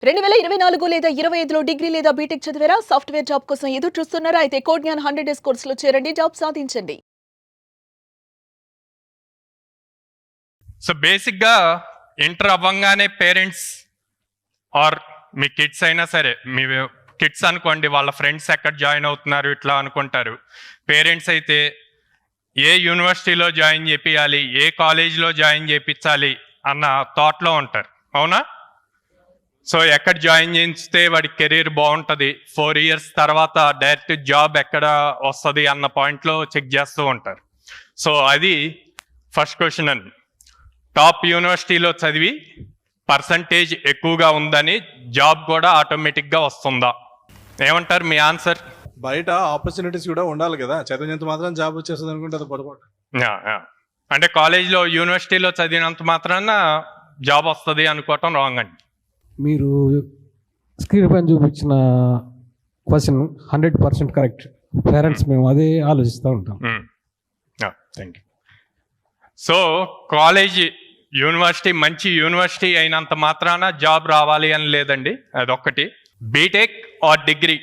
2024 లేదా 25లో డిగ్రీ లేదా బీటెక్ చదివారా? సాఫ్ట్‌వేర్ జాబ్ కోసం ఎదురు చూస్తున్నారా? అయితే కోడ్ జ్ఞాన్ 100 డేస్ కోర్సులో చేరండి, జాబ్ సాధించండి. సో బేసిక్గా ఇంటర్ అవ్వంగానే పేరెంట్స్ ఆర్ మీ కిడ్స్ అయినా సరే, మీ కిడ్స్ అనుకోండి, వాళ్ళ ఫ్రెండ్స్ ఎక్కడ జాయిన్ అవుతున్నారు ఇట్లా అనుకుంటారు. పేరెంట్స్ అయితే ఏ యూనివర్సిటీలో జాయిన్ చేయించాలి, ఏ కాలేజీలో జాయిన్ చేయించాలి అన్న థాట్లో ఉంటారు. అవునా? సో ఎక్కడ జాయిన్ చేయిస్తే వాడి కెరీర్ బాగుంటుంది, 4 years తర్వాత డైరెక్ట్ జాబ్ ఎక్కడ వస్తుంది అన్న పాయింట్లో చెక్ చేస్తూ ఉంటారు. సో అది ఫస్ట్ క్వశ్చన్ అండి. టాప్ యూనివర్సిటీలో చదివి పర్సంటేజ్ ఎక్కువగా ఉందని జాబ్ కూడా ఆటోమేటిక్గా వస్తుందా? ఏమంటారు మీ ఆన్సర్? బయట ఆపర్చునిటీస్ కూడా ఉండాలి కదా, చదివినంత మాత్రం జాబ్ వచ్చేస్తుంది అనుకుంటే అది పొరపాటు. అంటే కాలేజ్లో యూనివర్సిటీలో చదివినంత మాత్రాన జాబ్ వస్తుంది అనుకోవటం రాంగ్ అండి. మీరు స్క్రీన్ పైన చూపించిన క్వశ్చన్ 100% కరెక్ట్. పేరెంట్స్ మేము అదే ఆలోచిస్తూ ఉంటాం. Thank you. So college university మంచి యూనివర్సిటీ అయినంత మాత్రాన జాబ్ రావాలి అని లేదండి. అదొక్కటి. బీటెక్ ఆర్ డిగ్రీ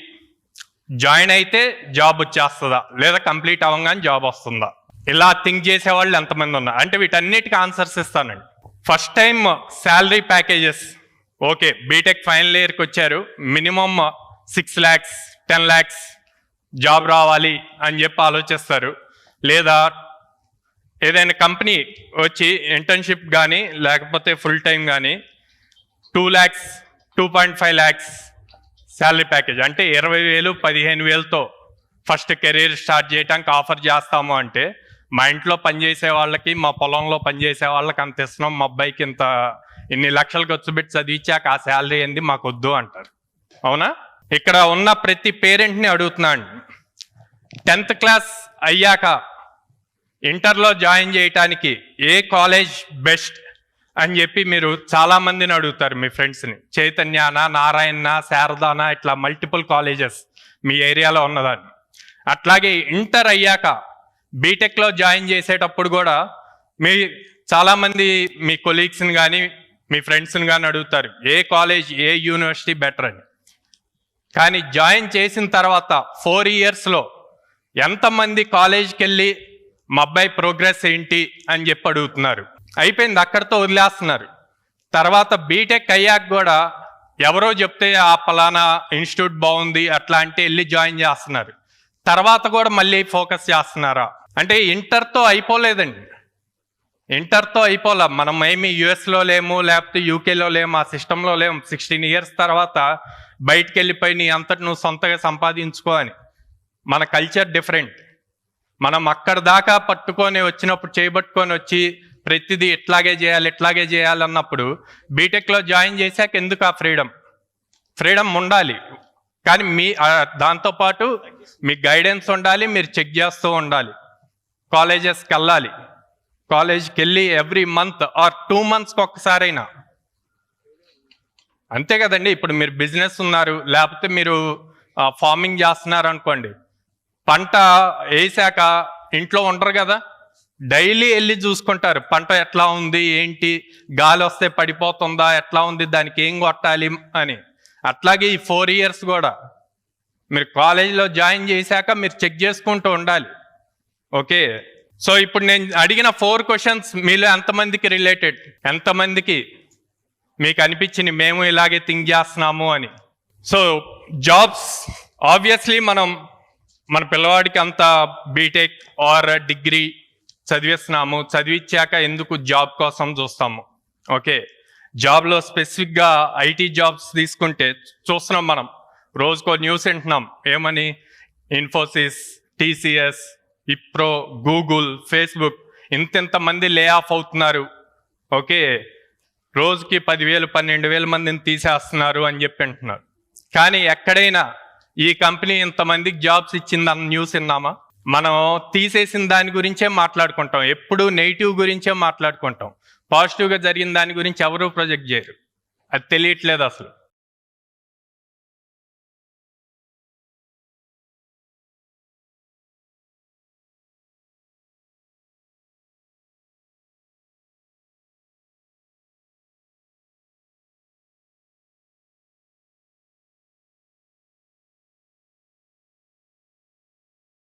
జాయిన్ అయితే జాబ్ వచ్చేస్తుందా, లేదా కంప్లీట్ అవ్వగానే జాబ్ వస్తుందా? ఇలా థింక్ చేసేవాళ్ళు ఎంతమంది ఉన్నారు అంటే వీటన్నిటికీ ఆన్సర్స్ ఇస్తానండి. First time salary packages okay, BTech final ఇయర్కి వచ్చారు, మినిమం 6 lakhs 10 lakhs జాబ్ రావాలి అని చెప్పి ఆలోచిస్తారు. లేదా ఏదైనా కంపెనీ వచ్చి ఇంటర్న్షిప్ కానీ లేకపోతే ఫుల్ టైం కానీ 2 lakhs 2.5 lakhs శాలరీ ప్యాకేజ్ అంటే 20,000 15,000తో ఫస్ట్ కెరీర్ స్టార్ట్ చేయడానికి ఆఫర్ చేస్తాము అంటే, మా ఇంట్లో పనిచేసే వాళ్ళకి, మా పొలంలో పనిచేసే వాళ్ళకి అంత ఇస్తున్నాం, మా అబ్బాయికి ఇంత ఇన్ని లక్షలు ఖర్చు పెట్టి చదివించాక ఆ శాలరీ ఏంది మాకు వద్దు అంటారు. అవునా? ఇక్కడ ఉన్న ప్రతి పేరెంట్ని అడుగుతున్నాను, 10th class అయ్యాక ఇంటర్లో జాయిన్ చేయటానికి ఏ కాలేజ్ బెస్ట్ అని చెప్పి మీరు చాలామందిని అడుగుతారు మీ ఫ్రెండ్స్ని. చైతన్యానా, నారాయణ, శారదానా, ఇట్లా మల్టిపుల్ కాలేజెస్ మీ ఏరియాలో ఉన్నదాన్ని. అట్లాగే ఇంటర్ అయ్యాక బీటెక్లో జాయిన్ చేసేటప్పుడు కూడా మీ చాలామంది మీ కొలీగ్స్ని కానీ మీ ఫ్రెండ్స్ని కానీ అడుగుతారు ఏ కాలేజ్ ఏ యూనివర్సిటీ బెటర్ అని. కానీ జాయిన్ చేసిన తర్వాత 4 yearsలో ఎంతమంది కాలేజ్కి వెళ్ళి మా అబ్బాయి ప్రోగ్రెస్ ఏంటి అని చెప్పి అడుగుతున్నారు? అయిపోయింది, అక్కడితో వదిలేస్తున్నారు. తర్వాత బీటెక్ అయ్యాక కూడా ఎవరో చెప్తే ఆ పలానా ఇన్స్టిట్యూట్ బాగుంది అట్లా అంటే వెళ్ళి జాయిన్ చేస్తున్నారు. తర్వాత కూడా మళ్ళీ ఫోకస్ చేస్తున్నారా అంటే ఇంటర్తో అయిపోలేదండి. ఇంటర్తో అయిపోలే. మనం ఏమి యుఎస్లో లేము, లేకపోతే యూకేలో లేము, ఆ సిస్టంలో లేము. 16 years తర్వాత బయటికి వెళ్ళిపోయి నీ అంతటి నువ్వు సొంతగా సంపాదించుకో అని. మన కల్చర్ డిఫరెంట్. మనం అక్కడ దాకా పట్టుకొని వచ్చినప్పుడు, చేయబట్టుకొని వచ్చి ప్రతిదీ ఇట్లాగే చేయాలి అన్నప్పుడు బీటెక్లో జాయిన్ చేశాక ఎందుకు ఆ ఫ్రీడమ్ ఉండాలి. కానీ దాంతోపాటు మీ గైడెన్స్ ఉండాలి, మీరు చెక్ చేస్తూ ఉండాలి. కాలేజెస్కి వెళ్ళాలి, కాలేజ్కి వెళ్ళి ఎవ్రీ మంత్ ఆర్ 2 monthsకి ఒక్కసారైనా. అంతే కదండి. ఇప్పుడు మీరు బిజినెస్ ఉన్నారు, లేకపోతే మీరు ఫార్మింగ్ చేస్తున్నారు అనుకోండి, పంట వేసాక ఇంట్లో ఉండరు కదా, డైలీ వెళ్ళి చూసుకుంటారు పంట ఎట్లా ఉంది ఏంటి, గాలి వస్తే పడిపోతుందా, ఎట్లా ఉంది, దానికి ఏం కొట్టాలి అని. అట్లాగే ఈ 4 years కూడా మీరు కాలేజీలో జాయిన్ చేశాక మీరు చెక్ చేసుకుంటూ ఉండాలి. ఓకే. సో ఇప్పుడు నేను అడిగిన 4 questions మీలో ఎంతమందికి రిలేటెడ్, ఎంతమందికి మీకు అనిపించింది మేము ఇలాగే థింక్ చేస్తున్నాము అని? సో జాబ్స్ ఆబ్వియస్లీ మన పిల్లవాడికి అంత బీటెక్ ఆర్ డిగ్రీ చదివిస్తున్నాము, చదివించాక ఎందుకు జాబ్ కోసం చూస్తాము. ఓకే. జాబ్లో స్పెసిఫిక్గా ఐటీ జాబ్స్ తీసుకుంటే చూస్తున్నాం, మనం రోజుకో న్యూస్ వింటున్నాం. ఏమని? ఇన్ఫోసిస్, టీసీఎస్, ఇప్రో, గూగుల్, ఫేస్బుక్ ఇంతమంది లే ఆఫ్ అవుతున్నారు. ఓకే. రోజుకి 10,000 12,000 మందిని తీసేస్తున్నారు అని చెప్పి అంటున్నారు. కానీ ఎక్కడైనా ఈ కంపెనీ ఇంతమందికి జాబ్స్ ఇచ్చిందన్న న్యూస్ విన్నామా? మనం తీసేసిన దాని గురించే మాట్లాడుకుంటాం, ఎప్పుడు నెగిటివ్ గురించే మాట్లాడుకుంటాం. పాజిటివ్గా జరిగిన దాని గురించి ఎవరూ ప్రొజెక్ట్ చేయరు. అది తెలియట్లేదు అసలు.